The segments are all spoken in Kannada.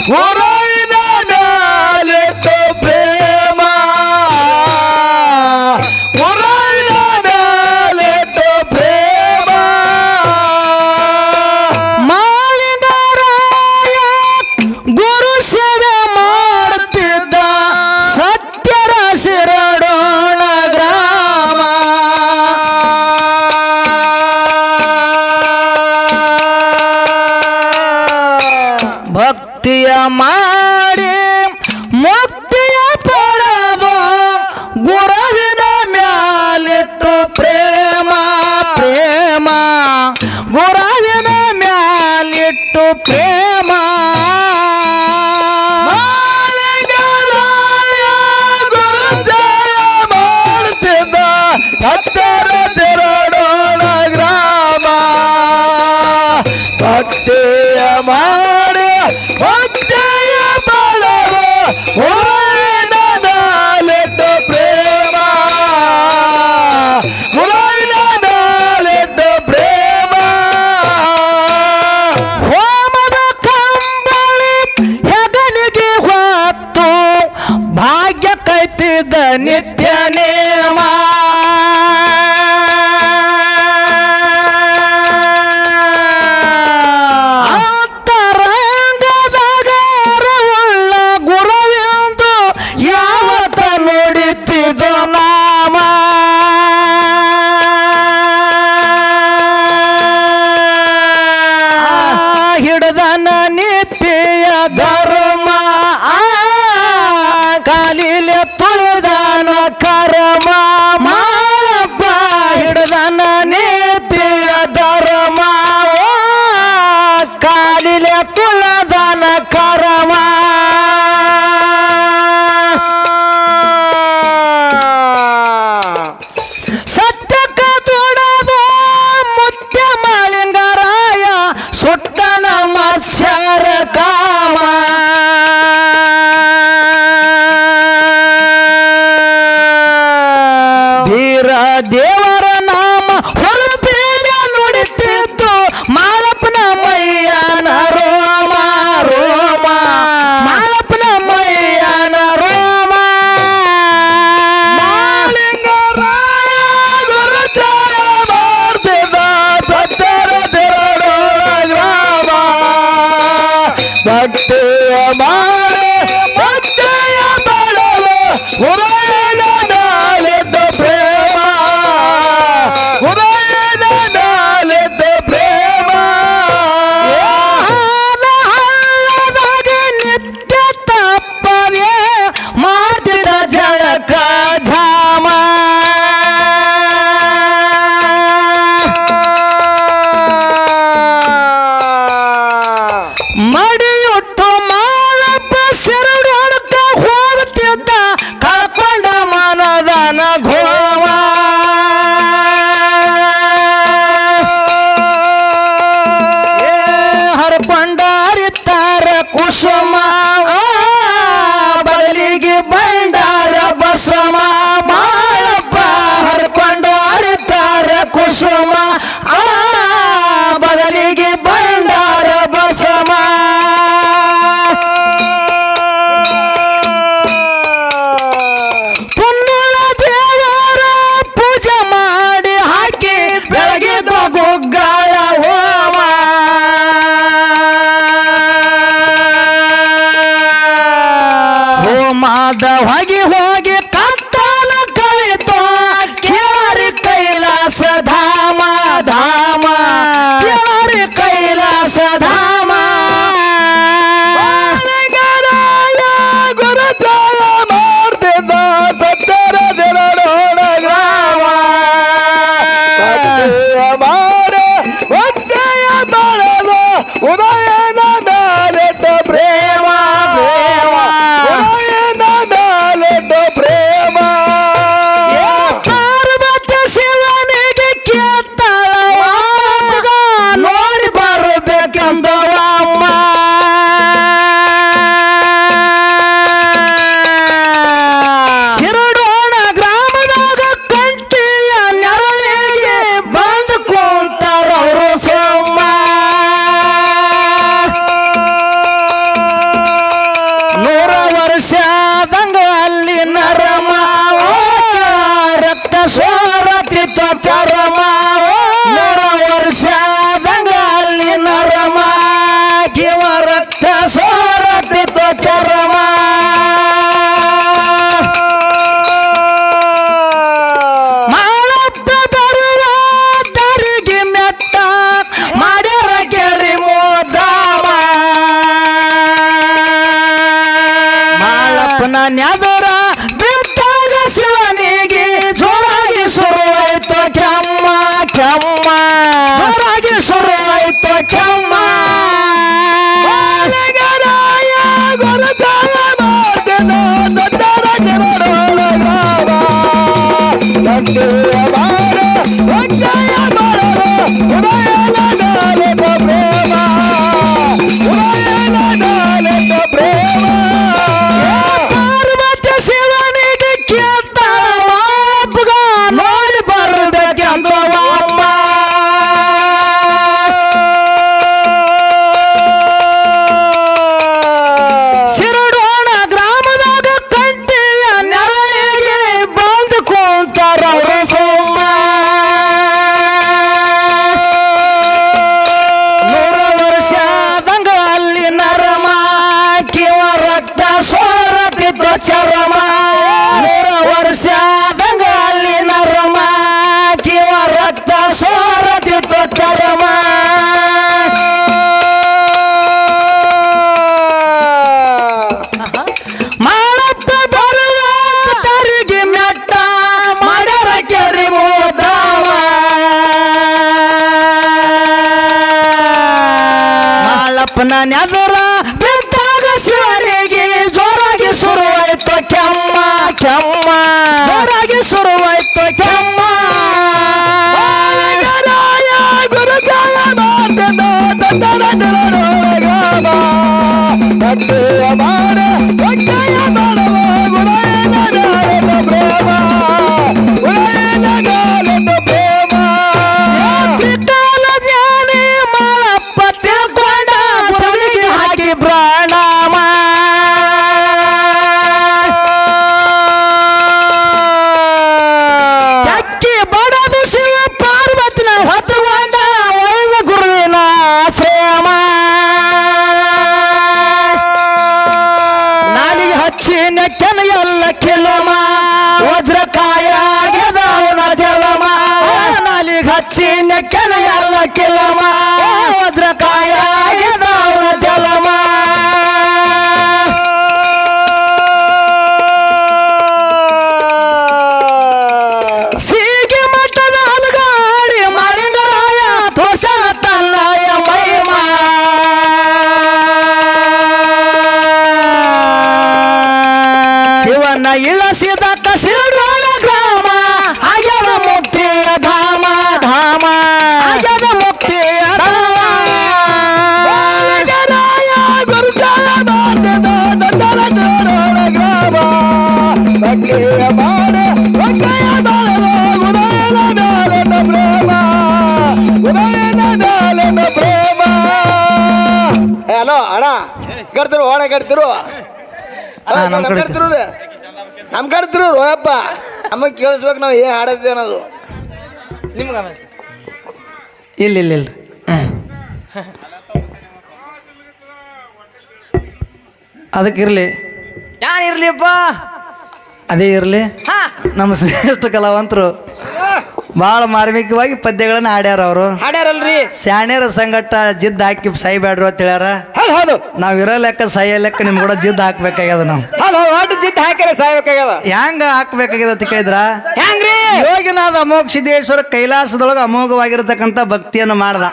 ಉರೈನ ಮ್ಯಾಲಿಟ್ಟು ಪ್ರೇಮ ಉರೈನ ಮ್ಯಾಲಿಟ್ಟು ಪ್ರೇಮ ಮಾಳಿಂಗರಾಯ ಗುರು ಸೇವೆ ಮಾಡುತ್ತಿದ್ದ ಸತ್ಯರ ಶಿರಡೋಣ ಗ್ರಾಮ ಭಕ್ತಿಯ ಮಾಡಿ ಮುಕ್ತಿಯ ಪಡೆದು ಗುರುವಿನ ಮ್ಯಾಲಿಟ್ಟು ಪ್ರೇಮ ಪ್ರೇಮ ಗುರುವಿನ ಮ್ಯಾಲಿಟ್ಟು ಪ್ರೇಮ ಮಾಳಿಂಗರಾಯ ಗುರು ಸೇವೆ ಮಾಡುತ್ತಿದ್ದ ಸತ್ಯರ ಶಿರಡೋಣ ಗ್ರಾಮ ಭಕ್ತಿಯ ಮಾಡಿ ಭಕ್ತಿಯ ಪಡೆದು ಉರೈನ ಮ್ಯಾಲಿಟ್ಟು ಪ್ರೇಮ ಉರೈನ ಮ್ಯಾಲಿಟ್ಟು ಪ್ರೇಮ ಹೋಮದ ಕಂಬಳಿ ಹೆಗಲಿಗೆ ಹೊತ್ತು ಭಾಗ್ಯ ಕೈತಿದ್ದ ನಿತ್ಯ ನೇಮ ಅಂತರಂಗದಾಗ ಅರವುಳ್ಳ ಗುರುವೆಂದು ಯಾವತ್ತ ನುಡಿತಿದ್ದ ನಾಮ ಹಿಡದನ ನಿತ್ಯ ಧರ್ಮ ಕಾಲಿಲೆ ತುಳಿದಾನ ಕರ್ಮ ಮಾಳಪ್ಪ ಹಿಡದನ ನಿತ್ಯ ಧರ್ಮ ಕಾಲಿಲೆ ತುಳಿದಾನ ಕರ್ಮ ಸತ್ಯಕ್ಕ ತುಡದು ಮುತ್ಯ ಮಾಳಿಂಗರಾಯ ಸುಟ್ಟನ ಮತ್ಸ್ಯರ ಕಾಮ ವೀರ ದೇವರ ನಾಮ ಹೊರಬೇಲ ನುಡಿತಿದ್ದು ಮಾಳಪ್ಪನ ಮೈಯನ ರೋಮ ರೋಮ ಮಾಳಪ್ಪನ ಮೈಯನ ರೋಮ ಮಾಳಿಂಗರಾಯ ಗುರು ಸೇವೆ ಮಾಡ್ತಿದ್ದ ಸತ್ಯರ ಶಿರಡೋಣ ಗ್ರಾಮ ಭಕ್ತಿಯ ಮಾಡಿ ಭಕ್ತಿಯ ಪಡೆದು ಉರೈನ ಮ್ಯಾಲಿಟ್ಟು ಪ್ರೇಮ ಉರೈನ ಮ್ಯಾಲಿಟ್ಟು ಪ್ರೇಮ ಹಳ್ಳದಾಗ ನಿತ್ಯ ತಪ್ಪದೆ ಮಾಡ್ತಿದ್ದ ಜಳಕ ಧಾಮ ಮಡಿಯುಟ್ಟು ಮಾಳಪ್ಪ ಶಿರಡೊಳಕ ಹೋಗುತ್ತಿದ್ದ ಕಳ್ಕೊಂಡ ಮನದನ ಘೋಮ ಹರಕೊಂಡಾರಿತ್ತಾರ ಕುಸುಮ ಬದಲಿಗೆ ಬಂಡಾರ ಬಸಮ ಮಾಳಪ್ಪ ಹರಕೊಂಡಾರಿತ್ತಾರ ಕುಸುಮ ಬದಲಿಗೆ ಬಂಡಾರ ಬಸಮ ಪುನ್ನಳ ದೇವರ ಪೂಜೆ ಮಾಡಿ ಹಾಕಿ ಬೆಳಗಿದ ಗುಗ್ಗಳ ಹೋಮ ಹೋಮದ ಹೊಗೆ ಹೋಗಿ ಕತ್ತಲ ಕವಿತು ಕೇರಿ ಕೈಲಾಸ ಧಾಮ ಧಾಮ ಕೇರಿ ಕೈಲಾಸ ಧಾಮ ಮಾಳಿಂಗರಾಯ ಗುರು ಸೇವೆ ಮಾಡ್ತಿದ್ದ ಸತ್ಯರ ಶಿರಡೋಣ ಗ್ರಾಮ ಭಕ್ತಿಯ ಮಾಡಿ ಭಕ್ತಿಯ ಪಡೆದು ಉರೈನ ಮ್ಯಾಲಿಟ್ಟು ಪ್ರೇಮ ಉರೈನ ಮ್ಯಾಲಿಟ್ಟು ಪ್ರೇಮ ಚರಮ 100 ವರ್ಷದಂಗ ಅಲ್ಲಿ ನರಮ ಕಿವ ರಕ್ತ ಸೋರತಿತ್ತು ಚರಮ ಮಾಳಪ್ಪ ಬರುವ ದಾರಿಗೆ ಮೆಟ್ಟ ಮಾಡ್ಯಾರ ಕೇಳಿ ಮೋದಾಮ ಮಾಳಪ್ಪನ ನ್ಯಾದರ ಬಿಟ್ಟಾಗ ಶಿವನಿಗೆ ಜೋರಾಗಿ ಶುರುವಾಯ್ತು ಕೆಮ್ಮ ಕೆಮ್ಮ ಜೋರಾಗಿ ಶುರುವಾಯ್ತು ಕೆಮ್ಮ ಬಾಲಗರಾಯ ಗುರುತಾಯ ಮಾಡ್ತಿದ್ದ ದೊಡ್ಡರ ಕಿರಣೊಳಗಾವ. ತಂದೆಯ ಬಾರ ಒಜ್ಜೆಯ ಬರವ ಉದಯನದಾಲೆತ ಪ್ರೇಮ ಉದಯನದಾಲೆತ ಪ್ರೇಮ. ಪಾರ್ವತಿ ಶಿವನಿಗೆ ಕೇಳ್ತಾಳ ಒಬ್ಬಗ ನೋಡಿ ಬರ್ಬೇಕೆಂದು ಅಮ್ಮ ಶಿರಡೋಣ ಗ್ರಾಮದಾಗ ಕಂಟಿಯ ನೆರಳಿಗೆ ಬಂದು ಕುಂತಾರ ಅವರು ಸೋಮ 100 ವರ್ಷದಂಗ ಅಲ್ಲಿ ನರಮ ಕಿವ ರಕ್ತ ಸೋರತಿತ್ತು ಚರಮ 100 ವರ್ಷದಂಗ ಅಲ್ಲಿ ನರಮ ಕಿವ ರಕ್ತ ಸೋರತಿತ್ತು ಚರಮ ಮಾಳಪ್ಪ ಬರುವ ತರಿಗೆ ಮೆಟ್ಟ ಮಾಡ್ಯಾರ ಕೇಳಿ ಮೋದಾವ ಮಾಳಪ್ಪನ ನೆದರ ಬಿಟ್ಟಾಗ ಶಿವನಿಗೆ ಜೋರಾಗಿ ಶುರುವಾಯ್ತು ಕೆಮ್ಮ ಕೆಮ್ಮ ಜೋರಾಗಿ ಶುರುವಾಯ್ತು ಕೆಮ್ಮ ಬಾಲಗರಾಯ ಗುರುತಾಯ ಮಾಡ್ತಿದ್ದ ದೊಡ್ಡರ ಕಿರಣೊಳಗಾವ. ತಂದೆಯ ಬಾರ ಒಜ್ಜೆಯ ಬರವ ಉದಯನದಾಲೆತ ಪ್ರೇಮ ಉದಯನದಾಲೆತ ಪ್ರೇಮ. ತ್ರಿಕಾಲ ಜ್ಞಾನಿ ಮಾಳಪ್ಪ ತಿಳ್ಕೊಂಡ ಗುರುವಿಗೆ ಹಾಕಿ ಪ್ರಣಾಮ ಅಕ್ಕಿ ಬಡದು ಶಿವ ಪಾರ್ವತಿನ ಹೊತ್ತುಕೊಂಡ ಒಳ್ಳ ಗುರುವಿನ ಪ್ರೇಮ ನಾಲಿಗೆ ಹಚ್ಚಿ ನೆಕ್ಕನ ಎಲ್ಲ ಕಿಲುಮ ವಜ್ರಕಾಯ ಆಗ್ಯದವನ ಜಲಮ ನಾಲಿಗೆ ಹಚ್ಚಿ ನೆಕ್ಕನ ಎಲ್ಲ ಕಿಲುಮ ವಜ್ರಕಾಯ ಆಗ್ಯದವನ ಜಲಮ ಸೀಗೆ ಮಠದ ಹಲಗಾಡಿ ಮಾಳಿಂಗರಾಯ ತೋರ್ಸನ ತನ್ನಯ ಮಹಿಮ ಶಿವನ ಇಳಿಸಿದಕ್ಕ ಶಿರಡೋಣ ಗ್ರಾಮ ಆಗ್ಯದ ಮುಕ್ತಿಯ ಧಾಮ ಧಾಮ ಆಗ್ಯದ ಮುಕ್ತಿಯ ಧಾಮ ಬಾಲಗರಾಯ ಗುರುತಾಯ ಮಾಡ್ತಿದ್ದ ದೊಡ್ಡರ ಕಿರಣೊಳಗಾವ. ತಂದೆಯ ಬಾರ ಒಜ್ಜೆಯ ಬರವ ಉದಯನದಾಲೆತ ಪ್ರೇಮ ಉದಯನದಾಲೆತ ಪ್ರೇಮ. ಹಲೋ ಅಣ್ಣ ಕಡ್ತಿರು ಓಣ ಕಡ್ತಿರು ನಮ್ ಕಡೆ ಕಡ್ತಿರು ನಮ್ ಕಡ್ತಿರು ರೋಯಪ್ಪ ನಮಗ್ ಕೇಳಿಸ್ಬೇಕು ನಾವು ಏನ್ ಹಾಡತ್ತೀವಿ ಅನ್ನೋದು ನಿಮ್ಗ ಇಲ್ಲ ಇಲ್ಲ ಇಲ್ಲ ಅದಕ್ಕಿರ್ಲಿ ಯಾರಿರ್ಲಿಪ್ಪ ಅದೇ ಇರಲಿ ಹಾ ನಮ್ಮ ಶ್ರೇಷ್ಠ ಕಲಾವಂತರು ಭಾಳ ಮಾರ್ಮಿಕವಾಗಿ ಪದ್ಯಗಳನ್ನ ಹಾಡ್ಯಾರ ಅವರು ಹಾಡ್ಯಾರಲ್ರಿ ಸ್ಯಾಣ್ಯರ ಸಂಗಟ ಜಿದ್ದು ಹಾಕಿ ಸಾಯ್ಬ್ಯಾಡ್ರು ಅಂತ ಹೇಳ್ಯಾರ. ಹೌದು ಹೌದು ನಾವ್ ಇರೋ ಲೆಕ್ಕ ಸಾಯೋ ಲೆಕ್ಕ ನಿಮ್ ಕೂಡ ಜಿದ್ದು ಹಾಕ್ಬೇಕಾಗ್ಯದ ನಾವು ಹೌದು ಹೌದು ಒಟ್ಟು ಜಿದ್ದು ಹಾಕ್ಯಾರ ಸಾಯ್ಬೇಕಾಗ್ಯದ ಹೆಂಗ ಹಾಕ್ಬೇಕಾಗ್ಯದ ಅಂತ ಕೇಳಿದ್ರ ಹೆಂಗ್ರಿ ಯೋಗಿನಾಥ ಅಮೋಘ ಸಿದ್ದೇಶ್ವರ ಕೈಲಾಸದೊಳಗ ಅಮೋಘವಾಗಿರತಕ್ಕಂತ ಭಕ್ತಿಯನ್ನು ಮಾಡ್ದ.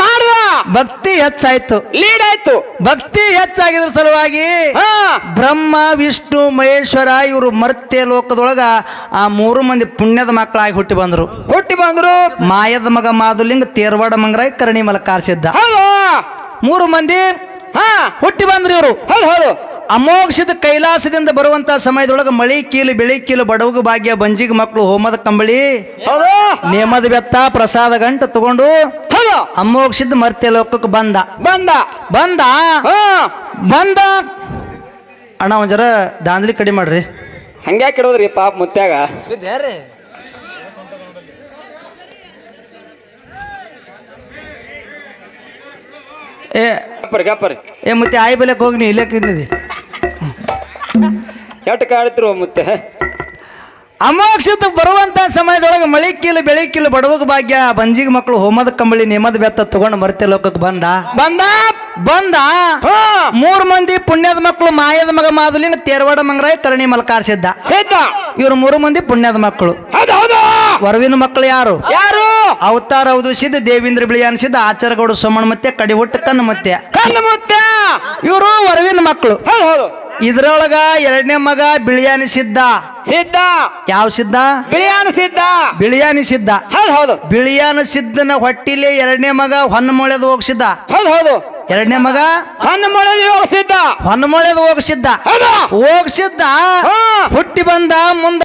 ಮಾಡುದ ಭಕ್ತಿ ಹೆಚ್ಚಾಯ್ತು, ಲೀಡ್ ಆಯ್ತು. ಭಕ್ತಿ ಹೆಚ್ಚಾಗಿದ್ರ ಸಲುವಾಗಿ ಹಾ ಬ್ರಹ್ಮ ವಿಷ್ಣು ಮಹೇಶ್ವರ ಇವರು ಮರ್ತ್ಯ ಲೋಕದೊಳಗ ಆ 3 ಮಂದಿ ಪುಣ್ಯದ ಮಕ್ಕಳಾಗಿ ಹುಟ್ಟಿ ಬಂದ್ರು. ಮಾಯದ ಮಗ ಮಾದುಲಿಂಗ ತೇರ್ವಾಡ ಮಂಗರಾಯ್ ಕರಣಿ ಮಲಕಾರ್ಸಿದ್ದ. 3 ಮಂದಿ ಹುಟ್ಟಿ ಬಂದ್ರು ಇವರು. ಅಮೋಘದ ಕೈಲಾಸದಿಂದ ಬರುವಂತ ಸಮಯದೊಳಗ ಮಳಿ ಕೀಲು ಬೆಳಿ ಕೀಲು ಬಡವಗ ಭಾಗ್ಯ ಬಂಜಿಗ ಮಕ್ಕಳು ಹೋಮದ ಕಂಬಳಿ ನೇಮದ ಬೆತ್ತ ಪ್ರಸಾದ ಗಂಟ ತಗೊಂಡು ಅಮೋಘದ ಮರ್ತ್ಯ ಲೋಕಕ್ಕೆ ಬಂದ ಬಂದ ಬಂದ ಅಣ್ಣ ಒಂದ್ ಜರ ದಾಂದ್ಲಿ ಕಡಿಮೆ ಮಾಡ್ರಿ. ಹಂಗ್ಯಾಕೆ ಇಡೋದ್ರಿ ಪಾಪ ಮುತ್ಯಾಗ ಏ ಗಪ್ಪರಿ ಗಪ್ಪರಿ ಏ ಮತ್ತೆ ಆಯ್ ಬೆಲೆಕ್ ಹೋಗಿ ನೀ ಇಲ್ಲಕ್ಕೆ ತಿಂದಿದಿ ಎಟ್ಟು ಕಾಡ್ತಿರು ಮತ್ತೆ ಅಮೋಕ್ಷದ ಬರುವಂತ ಸಮಯದೊಳಗೆ ಮಳಿಕ್ಕಿಲ್ಲ ಬೆಳಿಕ್ಕಿಲ್ಲ ಬಡವಗ ಭಾಗ್ಯ ಬಂಜಿಗೆ ಮಕ್ಕಳು ಹೋಮದ ಕಂಬಳಿ ನೇಮದ ಬೆತ್ತ ತಗೊಂಡು ಮರ್ತೆ ಲೋಕಕ್ಕೆ ಬಂದ ಬಂದ ಹಾ 3 ಮಂದಿ ಪುಣ್ಯದ ಮಕ್ಕಳು ಮಾಯದ ಮಗ ಮಾದುಲಿಂಗ ತೇರವಾಡ ಮಂಗರಾಯ ಕರಣಿ ಮಲ್ಕಾರ್ಸಿದ್ದ ಸಿದ್ಧ ಇವ್ರು 3 ಮಂದಿ ಪುಣ್ಯದ ಮಕ್ಕಳು ಹೌದು ಹೌದು ವರವಿನ ಮಕ್ಕಳು ಯಾರು ಯಾರು ಅವತಾರ ಹೌದು ಸಿದ್ಧ ದೇವೇಂದ್ರ ಬಿಳಿ ಅನ್ಸಿದ್ದ ಆಚಾರಗೌಡ ಸೋಮಣ್ಣ ಮತ್ತೆ ಕಡಿ ಹುಟ್ಟ ಕಣ್ಣು ಮತ್ತೆ ಕಣ್ಣು ಮುತ್ತ ಇವರು ವರವಿನ ಮಕ್ಕಳು ಹೌದು ಹೌದು ಇದ್ರೊಳಗ 2ನೇ ಮಗ ಬಿಳಿಯಾನಿ ಸಿದ್ಧ ಸಿದ್ಧ ಯಾವ ಸಿದ್ಧ ಬಿಳಿಯಾನ ಸಿದ್ಧ ಬಿಳಿಯಾನಿ ಸಿದ್ಧ ಹೌದು ಹೌದು ಬಿಳಿಯಾನ ಸಿದ್ಧನ ಹೊಟ್ಟಿಲೆ 2ನೇ ಮಗ ಹೊನ್ನಮೊಳೆದು ಹೋಗ್ಸಿದ್ದ ಹೌದು ಹೌದು 2ನೇ ಮಗ ಹಣ್ಣು ಮೊಳೆ ಸಿದ್ಧ ಹೊನ್ನಮೊಳೆದು ಹೋಗ್ಸಿದ್ದ ಹೌದು ಹೋಗ್ಸಿದ್ದ ಹಾ ಹುಟ್ಟಿ ಬಂದ ಮುಂದ